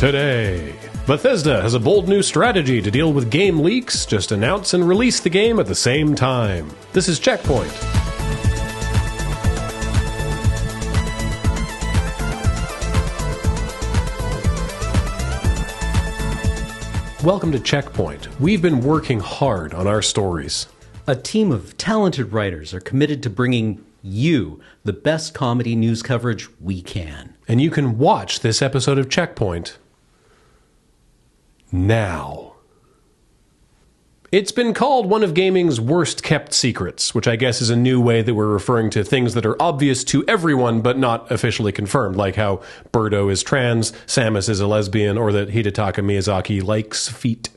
Today, Bethesda has a bold new strategy to deal with game leaks. Just announce and release the game at the same time. This is CheckPoint. Welcome to CheckPoint. We've been working hard on our stories. A team of talented writers are committed to bringing you the best comedy news coverage we can. And you can watch this episode of CheckPoint now. It's been called one of gaming's worst kept secrets, which I guess is a new way that we're referring to things that are obvious to everyone but not officially confirmed, like how Birdo is trans, Samus is a lesbian, or that Hidetaka Miyazaki likes feet.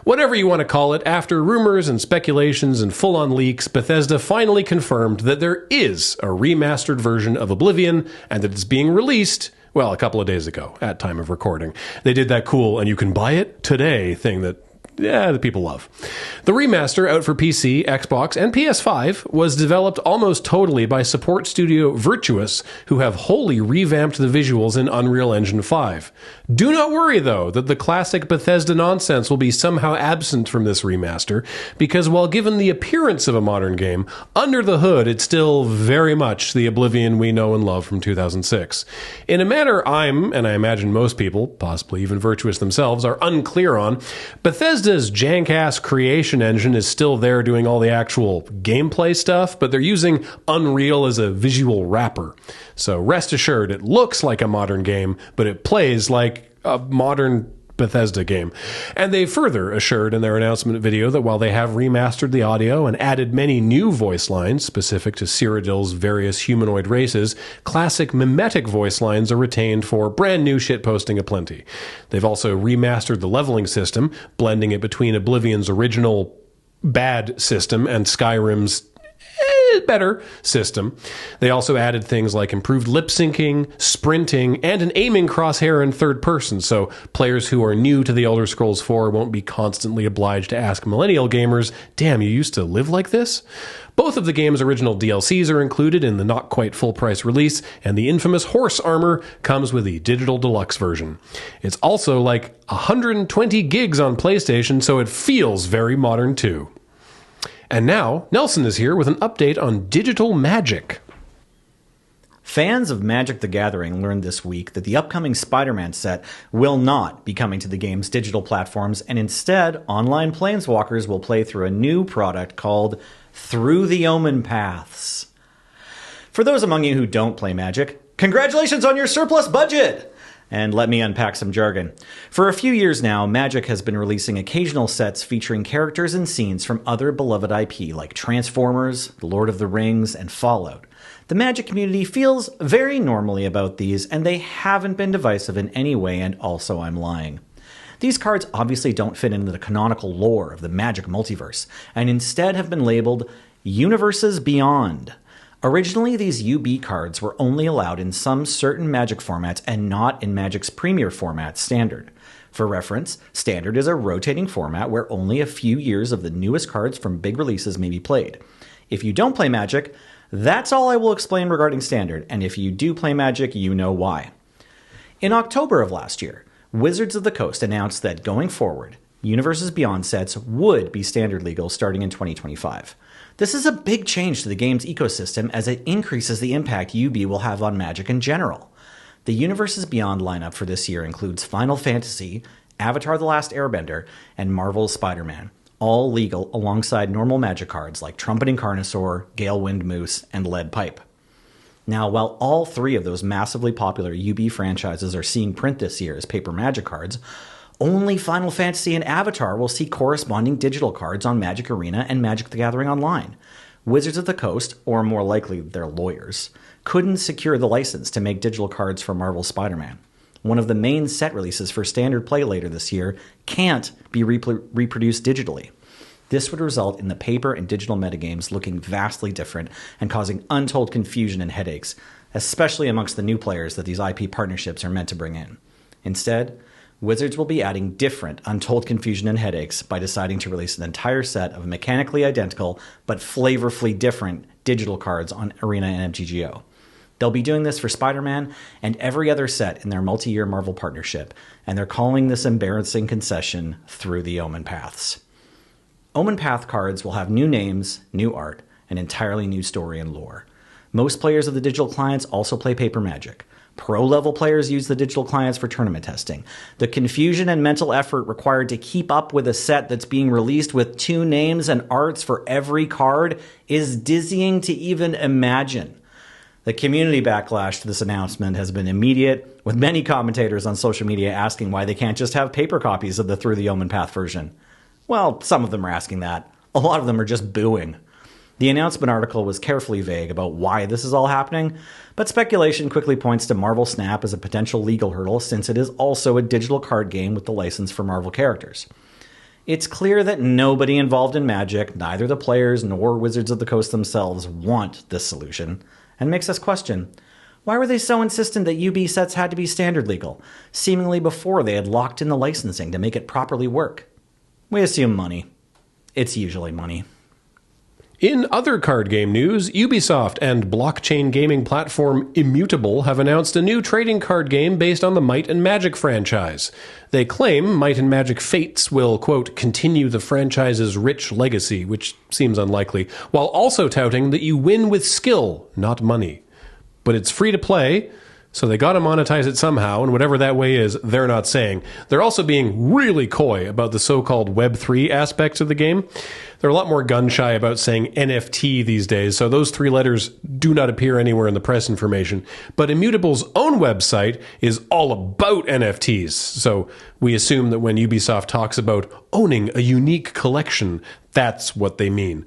Whatever you want to call it, after rumors and speculations and full-on leaks, Bethesda finally confirmed that there is a remastered version of Oblivion and that it's being released, well, a couple of days ago, at time of recording. They did that cool, and you can buy it today thing that the people love. The remaster, out for PC, Xbox, and PS5, was developed almost totally by support studio Virtuous, who have wholly revamped the visuals in Unreal Engine 5. Do not worry, though, that the classic Bethesda nonsense will be somehow absent from this remaster, because while given the appearance of a modern game, under the hood it's still very much the Oblivion we know and love from 2006. In a manner I'm, and I imagine most people, possibly even Virtuous themselves, are unclear on, Bethesda's jank-ass creation engine is still there doing all the actual gameplay stuff, but they're using Unreal as a visual wrapper. So rest assured, it looks like a modern game, but it plays like a modern Bethesda game. And they further assured in their announcement video that while they have remastered the audio and added many new voice lines specific to Cyrodiil's various humanoid races, classic mimetic voice lines are retained for brand new shitposting aplenty. They've also remastered the leveling system, blending it between Oblivion's original bad system and Skyrim's better system. They also added things like improved lip syncing, sprinting, and an aiming crosshair in third person, so players who are new to The Elder Scrolls 4 won't be constantly obliged to ask millennial gamers, damn, you used to live like this? Both of the game's original DLCs are included in the not quite full price release, and the infamous horse armor comes with the digital deluxe version. It's also like 120 gigs on PlayStation, so it feels very modern too. And now, Nelson is here with an update on digital magic. Fans of Magic the Gathering learned this week that the upcoming Spider-Man set will not be coming to the game's digital platforms, and instead, online planeswalkers will play through a new product called Through the Omen Paths. For those among you who don't play Magic, congratulations on your surplus budget! And let me unpack some jargon. For a few years now, Magic has been releasing occasional sets featuring characters and scenes from other beloved IP like Transformers, The Lord of the Rings, and Fallout. The Magic community feels very normally about these, and they haven't been divisive in any way, and also I'm lying. These cards obviously don't fit into the canonical lore of the Magic multiverse, and instead have been labeled Universes Beyond. Originally, these UB cards were only allowed in some certain Magic formats and not in Magic's premier format, Standard. For reference, Standard is a rotating format where only a few years of the newest cards from big releases may be played. If you don't play Magic, that's all I will explain regarding Standard, and if you do play Magic, you know why. In October of last year, Wizards of the Coast announced that going forward, Universes Beyond sets would be Standard legal starting in 2025. This is a big change to the game's ecosystem as it increases the impact UB will have on Magic in general. The Universes Beyond lineup for this year includes Final Fantasy, Avatar: The Last Airbender, and Marvel's Spider-Man, all legal alongside normal Magic cards like Trumpeting Carnosaur, Galewind Moose, and Lead Pipe. Now, while all three of those massively popular UB franchises are seeing print this year as paper Magic cards, only Final Fantasy and Avatar will see corresponding digital cards on Magic Arena and Magic the Gathering Online. Wizards of the Coast, or more likely their lawyers, couldn't secure the license to make digital cards for Marvel's Spider-Man. One of the main set releases for Standard Play later this year can't be reproduced digitally. This would result in the paper and digital metagames looking vastly different and causing untold confusion and headaches, especially amongst the new players that these IP partnerships are meant to bring in. Instead, Wizards will be adding different untold confusion and headaches by deciding to release an entire set of mechanically identical but flavorfully different digital cards on Arena and MTGO. They'll be doing this for Spider-Man and every other set in their multi-year Marvel partnership, and they're calling this embarrassing concession Through the Omen Paths. Omen Path cards will have new names, new art, an entirely new story and lore. Most players of the digital clients also play Paper Magic. Pro-level players use the digital clients for tournament testing. The confusion and mental effort required to keep up with a set that's being released with 2 names and arts for every card is dizzying to even imagine. The community backlash to this announcement has been immediate, with many commentators on social media asking why they can't just have paper copies of the Through the Omen Path version. Well, some of them are asking that. A lot of them are just booing. The announcement article was carefully vague about why this is all happening, but speculation quickly points to Marvel Snap as a potential legal hurdle since it is also a digital card game with the license for Marvel characters. It's clear that nobody involved in Magic, neither the players nor Wizards of the Coast themselves, want this solution, and makes us question, why were they so insistent that UB sets had to be standard legal, seemingly before they had locked in the licensing to make it properly work? We assume money. It's usually money. In other card game news, Ubisoft and blockchain gaming platform Immutable have announced a new trading card game based on the Might and Magic franchise. They claim Might and Magic Fates will, quote, continue the franchise's rich legacy, which seems unlikely, while also touting that you win with skill, not money. But it's free to play, so they gotta monetize it somehow, and whatever that way is, they're not saying. They're also being really coy about the so-called Web3 aspects of the game. They're a lot more gun-shy about saying NFT these days, so those 3 letters do not appear anywhere in the press information. But Immutable's own website is all about NFTs, so we assume that when Ubisoft talks about owning a unique collection, that's what they mean.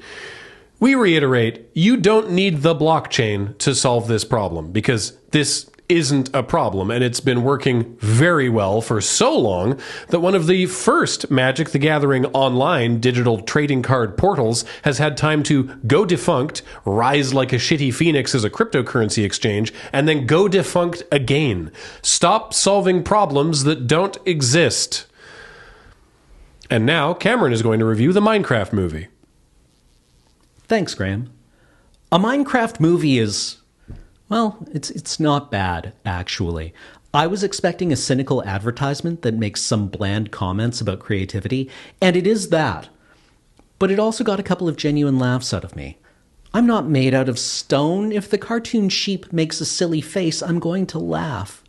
We reiterate, you don't need the blockchain to solve this problem, because this isn't a problem, and it's been working very well for so long that one of the first Magic the Gathering online digital trading card portals has had time to go defunct, rise like a shitty phoenix as a cryptocurrency exchange, and then go defunct again. Stop solving problems that don't exist. And now Cameron is going to review the Minecraft movie. Thanks, Graham. A Minecraft movie is... well, it's not bad, actually. I was expecting a cynical advertisement that makes some bland comments about creativity, and it is that. But it also got a couple of genuine laughs out of me. I'm not made out of stone. If the cartoon sheep makes a silly face, I'm going to laugh.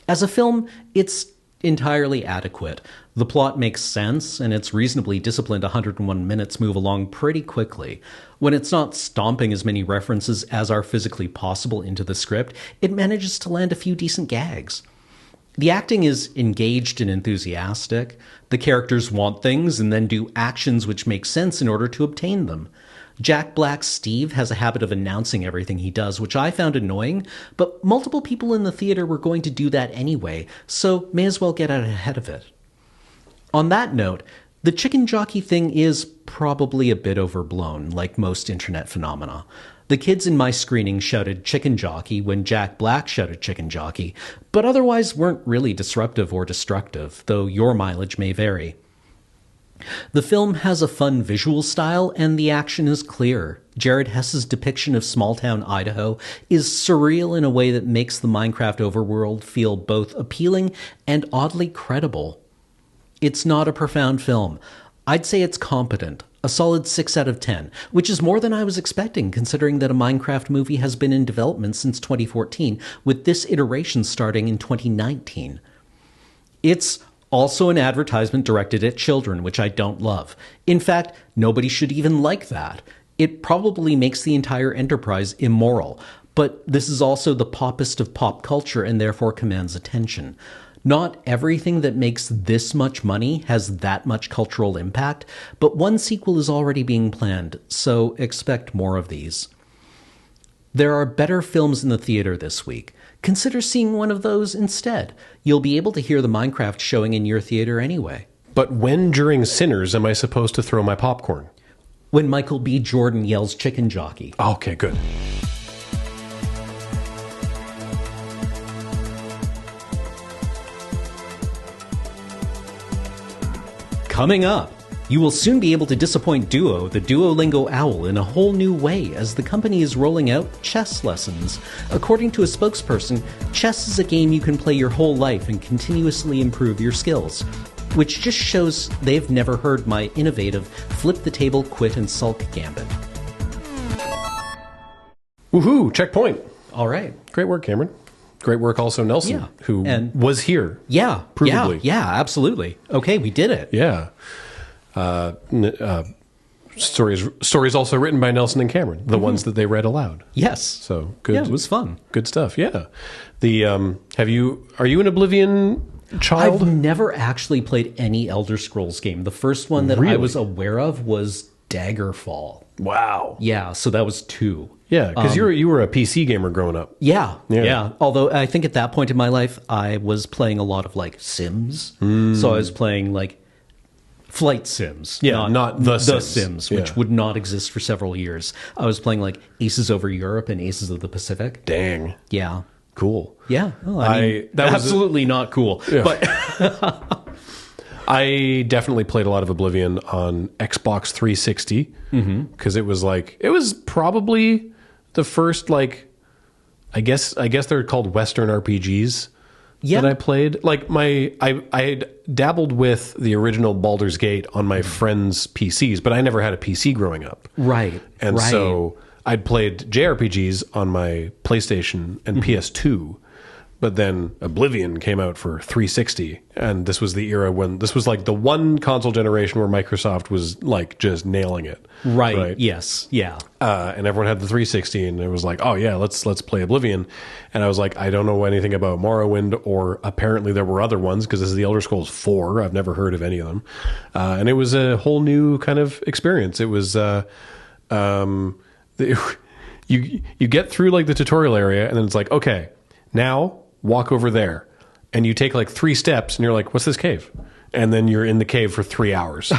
As a film, it's entirely adequate. The plot makes sense, and its reasonably disciplined 101 minutes move along pretty quickly. When it's not stomping as many references as are physically possible into the script, it manages to land a few decent gags. The acting is engaged and enthusiastic. The characters want things and then do actions which make sense in order to obtain them. Jack Black's Steve has a habit of announcing everything he does, which I found annoying, but multiple people in the theater were going to do that anyway, so may as well get out ahead of it. On that note, the chicken jockey thing is probably a bit overblown, like most internet phenomena. The kids in my screening shouted chicken jockey when Jack Black shouted chicken jockey, but otherwise weren't really disruptive or destructive, though your mileage may vary. The film has a fun visual style, and the action is clear. Jared Hess's depiction of small-town Idaho is surreal in a way that makes the Minecraft overworld feel both appealing and oddly credible. It's not a profound film. I'd say it's competent, a solid 6 out of 10, which is more than I was expecting considering that a Minecraft movie has been in development since 2014, with this iteration starting in 2019. It's also an advertisement directed at children, which I don't love. In fact, nobody should even like that. It probably makes the entire enterprise immoral, but this is also the poppest of pop culture and therefore commands attention. Not everything that makes this much money has that much cultural impact, but one sequel is already being planned, so expect more of these. There are better films in the theater this week. Consider seeing one of those instead. You'll be able to hear the Minecraft showing in your theater anyway. But when during Sinners am I supposed to throw my popcorn? When Michael B. Jordan yells chicken jockey. Okay, good. Coming up, You will soon be able to disappoint Duo, the Duolingo owl, in a whole new way as the company is rolling out chess lessons. According to a spokesperson, chess is a game you can play your whole life and continuously improve your skills. Which just shows they've never heard my innovative flip the table, quit, and sulk gambit. Woohoo! Checkpoint. All right. Great work, Cameron. Great work also, Nelson, who was here. Yeah. Provably. Yeah, absolutely. Okay, we did it. Yeah. Stories also written by Nelson and Cameron, the ones that they read aloud. Yes. So good. Yeah, it was fun. Good stuff. Yeah. The are you an Oblivion child? I've never actually played any Elder Scrolls game. The first one that I was aware of was Daggerfall. Wow. Yeah, so that was 2. Yeah, because you were a PC gamer growing up. Yeah. Although I think at that point in my life, I was playing a lot of like Sims. So I was playing like flight sims. Yeah, not the Sims, which would not exist for several years. I was playing like Aces Over Europe and Aces of the Pacific. Dang. Yeah. Cool. Yeah. Well, I mean, that was absolutely not cool. Yeah. But I definitely played a lot of Oblivion on Xbox 360 because it was probably the first I guess they're called Western RPGs that I played. Like I had dabbled with the original Baldur's Gate on my friends' PCs, but I never had a PC growing up. Right. And so I'd played JRPGs on my PlayStation and PS2. But then Oblivion came out for 360, and this was the era when this was like the one console generation where Microsoft was like just nailing it. Right. Yes. Yeah. And everyone had the 360, and it was like, oh yeah, let's play Oblivion. And I was like, I don't know anything about Morrowind, or apparently there were other ones because this is the Elder Scrolls 4. I've never heard of any of them, and it was a whole new kind of experience. It was you get through like the tutorial area, and then it's like, okay, now walk over there, and you take like 3 steps, and you're like, what's this cave? And then you're in the cave for 3 hours,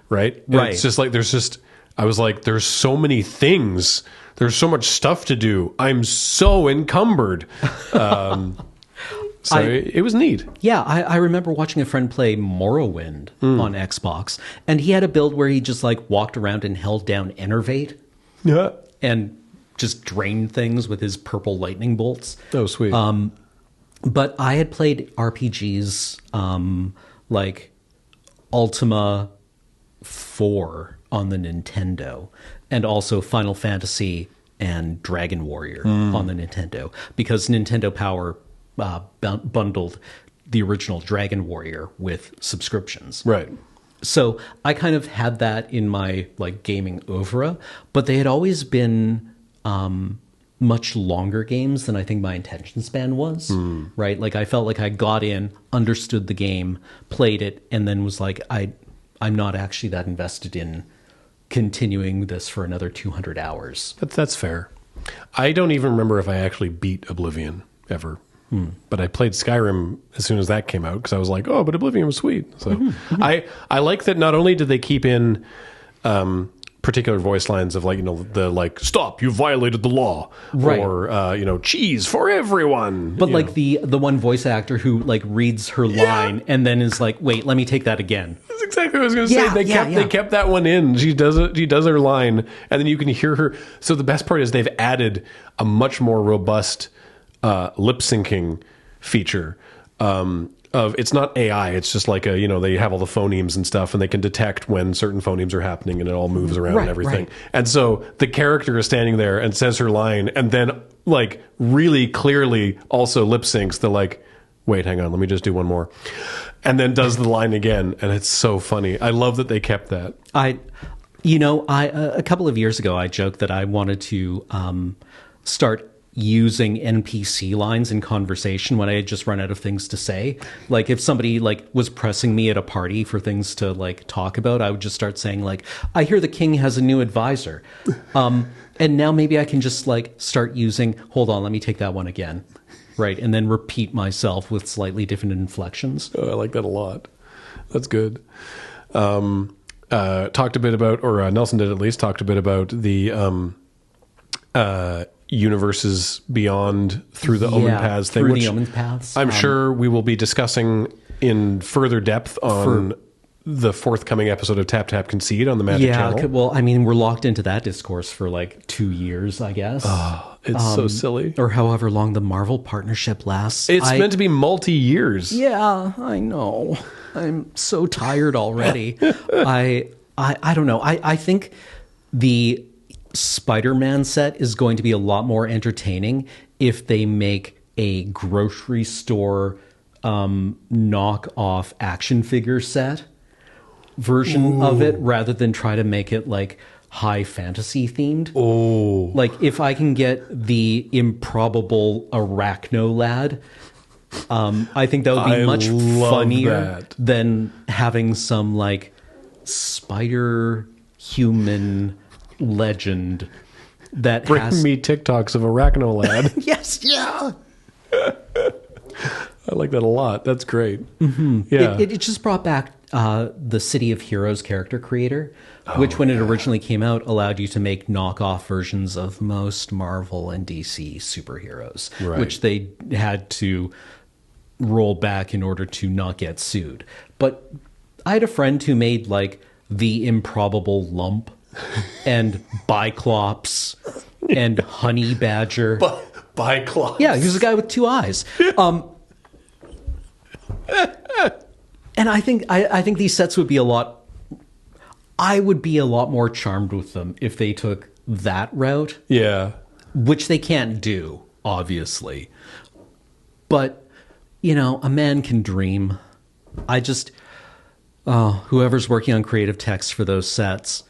right? Right. It's just like I was like, there's so many things, there's so much stuff to do, I'm so encumbered. It was neat. Yeah, I remember watching a friend play Morrowind on Xbox, and he had a build where he just like walked around and held down Enervate, and just drained things with his purple lightning bolts. Oh, sweet. But I had played RPGs like Ultima 4 on the Nintendo, and also Final Fantasy and Dragon Warrior on the Nintendo, because Nintendo Power bundled the original Dragon Warrior with subscriptions. Right. So I kind of had that in my like gaming oeuvre, but they had always been much longer games than I think my attention span was, right? Like I felt like I got in, understood the game, played it, and then was like, I'm not actually that invested in continuing this for another 200 hours. That's fair. I don't even remember if I actually beat Oblivion ever. But I played Skyrim as soon as that came out because I was like, oh, but Oblivion was sweet. So I like that not only did they keep in particular voice lines of like, the like, stop, you violated the law, right, or cheese for everyone, but like the one voice actor who like reads her line and then is like, wait, let me take that again. That's exactly what I was going to say. They kept that one in. She does her line, and then you can hear her. So the best part is they've added a much more robust lip syncing feature. It's not AI. It's just like they have all the phonemes and stuff, and they can detect when certain phonemes are happening, and it all moves around and everything. Right. And so the character is standing there and says her line, and then like really clearly also lip syncs the like, wait, hang on, let me just do one more, and then does the line again, and it's so funny. I love that they kept that. I a couple of years ago, I joked that I wanted to start using NPC lines in conversation when I had just run out of things to say. Like if somebody like was pressing me at a party for things to like talk about, I would just start saying like, I hear the king has a new advisor. And now maybe I can just like start using, hold on, let me take that one again. Right. And then repeat myself with slightly different inflections. Oh, I like that a lot. That's good. Talked a bit about, or Nelson did at least, talked a bit about the universes beyond through the Omen Paths thing, which the Omen Paths. I'm sure we will be discussing in further depth on the forthcoming episode of Tap Tap Concede on the Magic Channel. Well, I mean, we're locked into that discourse for like 2 years, I guess. Oh, it's so silly. Or however long the Marvel partnership lasts. It's meant to be multi-years. Yeah, I know. I'm so tired already. I don't know. I think the Spider-Man set is going to be a lot more entertaining if they make a grocery store knock-off action figure set version of it, rather than try to make it like high fantasy themed. Oh, Like if I can get the improbable Arachno lad, I think that would be much funnier than having some like spider human legend that bring me TikToks of Arachno lad. Yes, yeah. I like that a lot. That's great. Mm-hmm. Yeah, It just brought back the City of Heroes character creator, which when it originally came out allowed you to make knockoff versions of most Marvel and DC superheroes, Right. which they had to roll back in order to not get sued. But I had a friend who made like the Improbable Lump and Biclops and Honey Badger. Biclops. Yeah, he was a guy with 2 eyes. And I think these sets would be I would be a lot more charmed with them if they took that route, Yeah. which they can't do, obviously. But, you know, a man can dream. Whoever's working on creative text for those sets,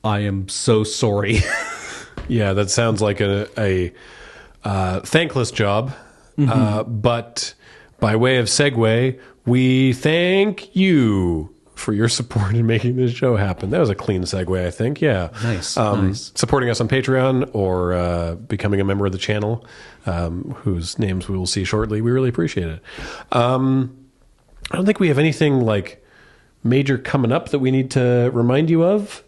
I am so sorry. Yeah, that sounds like a thankless job. But by way of segue, we thank you for your support in making this show happen. That was a clean segue, I think. Yeah. Nice. Supporting us on Patreon or becoming a member of the channel, whose names we will see shortly. We really appreciate it. I don't think we have anything like major coming up that we need to remind you of,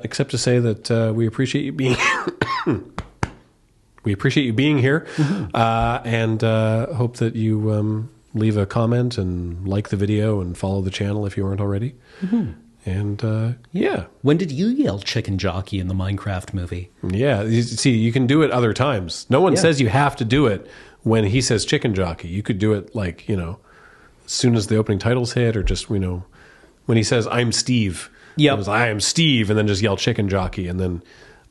except to say that we appreciate you being we appreciate you being here, and hope that you leave a comment and like the video and follow the channel if you aren't already. And yeah. When did you yell chicken jockey in the Minecraft movie? Yeah, see, you can do it other times. No one says you have to do it when he says chicken jockey. You could do it like, as soon as the opening titles hit, or just, when he says, I'm Steve. Yep. It was, I am Steve, and then just yell chicken jockey, and then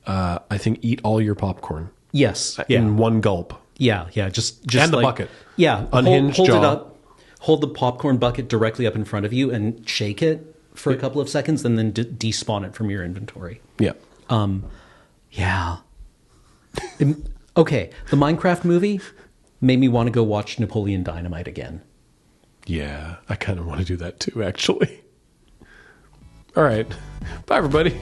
I think eat all your popcorn. Yes. In one gulp. Yeah. Just And the like, bucket. Yeah. Unhinged hold jaw. it up. Hold the popcorn bucket directly up in front of you and shake it for a couple of seconds, and then despawn it from your inventory. Yeah. Yeah. Okay. The Minecraft movie made me want to go watch Napoleon Dynamite again. Yeah, I kind of want to do that too, actually. All right. Bye, everybody.